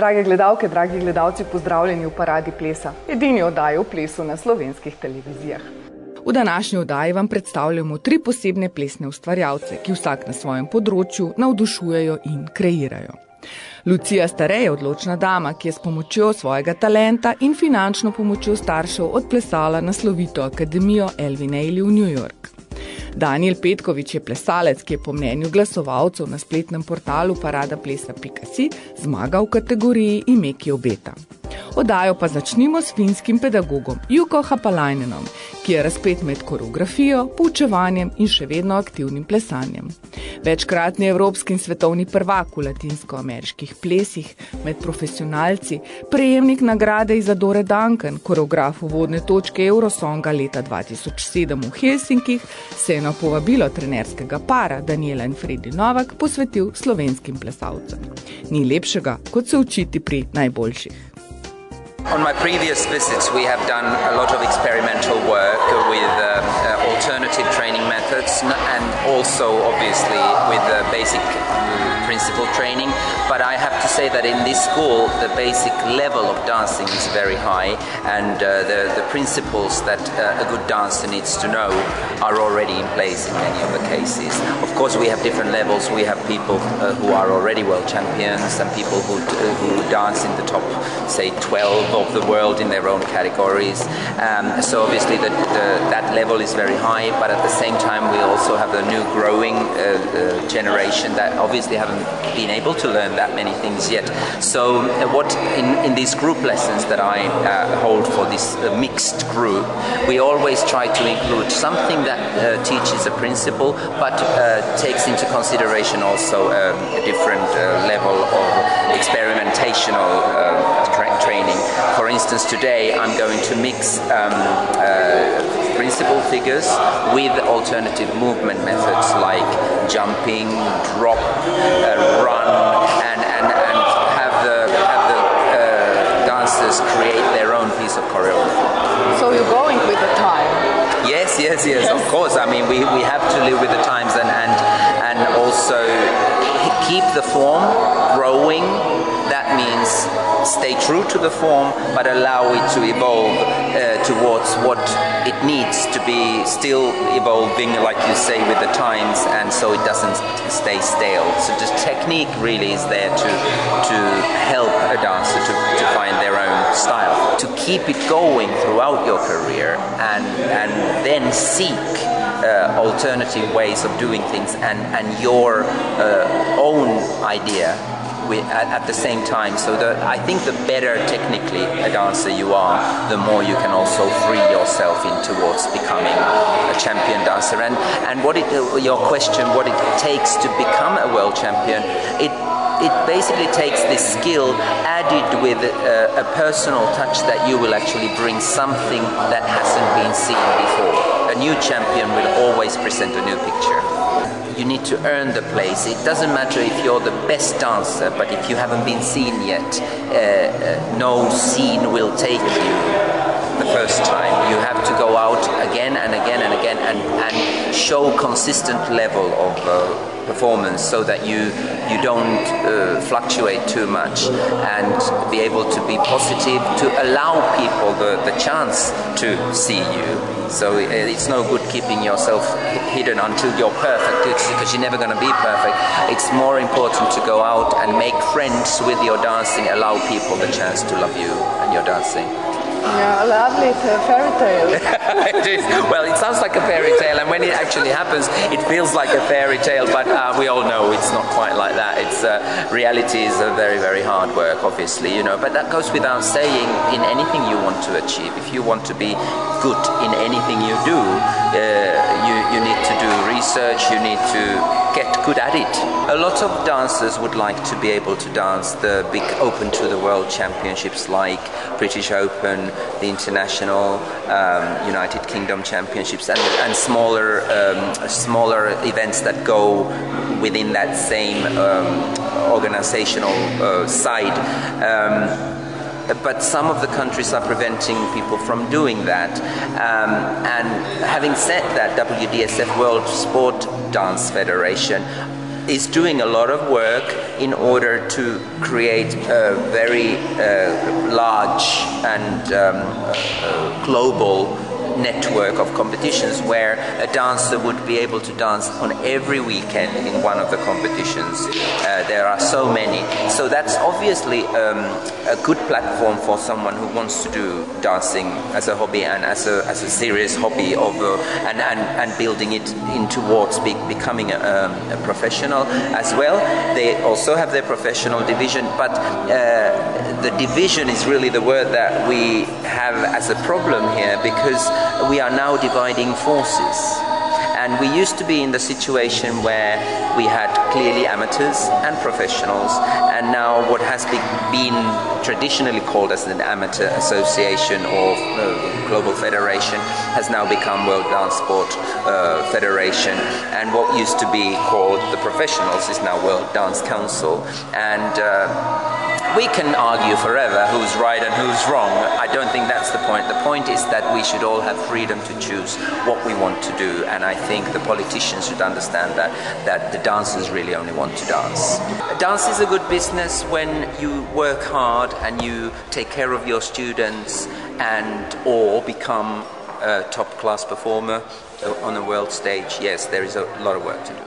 Drage gledalke, dragi gledalci, pozdravljeni v Paradi plesa, edini oddaji o plesu na slovenskih televizijah. V današnji oddaji vam predstavljamo 3 posebne plesne ustvarjalce, ki vsak na svojem področju navdušujejo in kreirajo. Lucija Stare je odločna dama, ki je s pomočjo svojega talenta in finančno pomočjo staršev odplesala na slovito akademijo Elvin Ailey v New York. Daniel Petković je plesalec, ki je po mnenju glasovalcev na spletnem portalu paradaplesa.si zmagal v kategoriji Ime, ki obeta. Oddajo pa začnimo s finskim pedagogom Jukko Haapalainenom, ki je razpet med koreografijo, poučevanjem in še vedno aktivnim plesanjem. Večkratni evropski in svetovni prvak v latinskoameriških plesih med profesionalci, prejemnik nagrade Isadore Duncan, koreograf uvodne točke Eurosonga leta 2007 v Helsinkih, se je na povabilo trenerskega para Daniela in Fredi Novak posvetil slovenskim plesalcem. Ni lepšega, kot se učiti pri najboljših. On my previous visits we have done a lot of experimental work with alternative training methods and also obviously with the basic principle training, but I have to say that in this school the basic level of dancing is very high and the principles that a good dancer needs to know are already in place in many of the cases. Of course we have different levels, we have people who are already world champions and people who dance in the top, say 12 of the world in their own categories. So obviously that level is very high, but at the same time we also have the new growing generation that obviously haven't been able to learn that many things yet. So what in these group lessons that I hold for this mixed group, we always try to include something that teaches a principle but takes into consideration also a different level of experimentational training. For instance, today I'm going to mix principal figures with alternative movement methods like jumping, drop, run, and have the dancers create their own piece of choreography. So you're going with the time? Yes, of course. I mean, we have to live with the times and also keep the form growing. That means stay true to the form, but allow it to evolve towards what it needs to be, still evolving, like you say, with the times, and so it doesn't stay stale. So the technique really is there to help a dancer to find their own style, to keep it going throughout your career, and then seek alternative ways of doing things and your own idea at the same time. So I think the better technically a dancer you are, the more you can also free yourself in towards becoming a champion dancer. And your question, what it takes to become a world champion, it basically takes this skill added with a personal touch that you will actually bring something that hasn't been seen before. A new champion will always present a new picture. You need to earn the place. It doesn't matter if you're the best dancer, but if you haven't been seen yet, no scene will take you the first time. You have to go out again and again and again and show consistent level of performance so that you don't fluctuate too much and be able to be positive, to allow people the chance to see you. So it's no good keeping yourself hidden until you're perfect, because you're never going to be perfect. It's more important to go out and make friends with your dancing, allow people the chance to love you and your dancing. Yeah, lovely. It's a fairy tale. It is. Well, it sounds like a fairy tale, and when it actually happens, it feels like a fairy tale, but we all know it's not quite like that. It's reality is a very, very hard work, obviously, you know, but that goes without saying in anything you want to achieve. If you want to be good in anything you do, you need to do research, you need to get good at it. A lot of dancers would like to be able to dance the big Open to the World Championships like British Open, the International, United Kingdom Championships, and smaller events that go within that same organizational side. But some of the countries are preventing people from doing that. And having said that, WDSF, World Sport Dance Federation, is doing a lot of work in order to create a very large and global network of competitions where a dancer would be able to dance on every weekend in one of the competitions. There are so many. So that's obviously a good platform for someone who wants to do dancing as a hobby and as a serious hobby and building it in towards becoming a professional as well. They also have their professional division, but the division is really the word that we have as a problem here, because we are now dividing forces. And we used to be in the situation where we had clearly amateurs and professionals, and now what has been traditionally called as an amateur association or global federation has now become World Dance Sport Federation, and what used to be called the professionals is now World Dance Council. And we can argue forever who's right and who's wrong. I don't think that's the point. The point is that we should all have freedom to choose what we want to do, and I think the politicians should understand that the dancers really only want to dance. Dance is a good business when you work hard and you take care of your students and or become a top class performer on a world stage. Yes, there is a lot of work to do.